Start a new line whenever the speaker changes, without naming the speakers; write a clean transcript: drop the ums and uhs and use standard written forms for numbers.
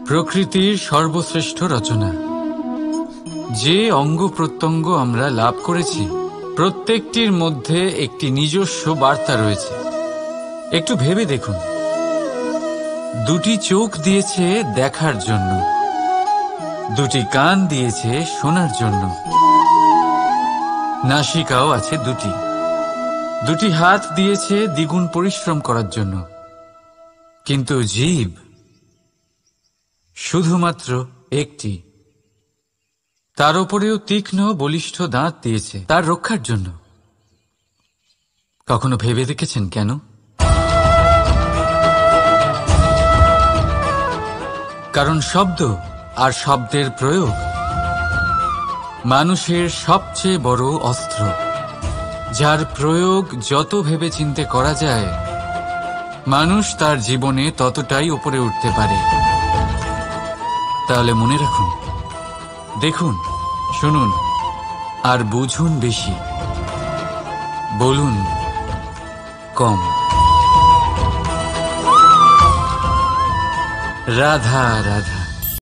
প্রকৃতির সর্বশ্রেষ্ঠ রচনা। যে অঙ্গ প্রত্যঙ্গ আমরা লাভ করেছি প্রত্যেকটির মধ্যে একটি নিজস্ব বার্তা রয়েছে। একটু ভেবে দেখুন, দুটি চোখ দিয়েছে দেখার জন্য, দুটি কান দিয়েছে শোনার জন্য, নাসিকাও আছে দুটি, দুটি হাত দিয়েছে দ্বিগুণ পরিশ্রম করার জন্য। কিন্তু জীব শুধুমাত্র একটি, তার উপরেও তীক্ষ্ণ বলিষ্ঠ দাঁত দিয়েছে তার রক্ষার জন্য। কখনো ভেবে দেখেছেন কেন? কারণ শব্দ আর শব্দের প্রয়োগ মানুষের সবচেয়ে বড় অস্ত্র, যার প্রয়োগ যত ভেবে চিন্তে করা যায় মানুষ তার জীবনে ততটাই উপরে উঠতে পারে। তাহলে মনে রাখুন, দেখুন, শুনুন আর বুঝুন বেশি, বলুন কম। রাধা রাধা।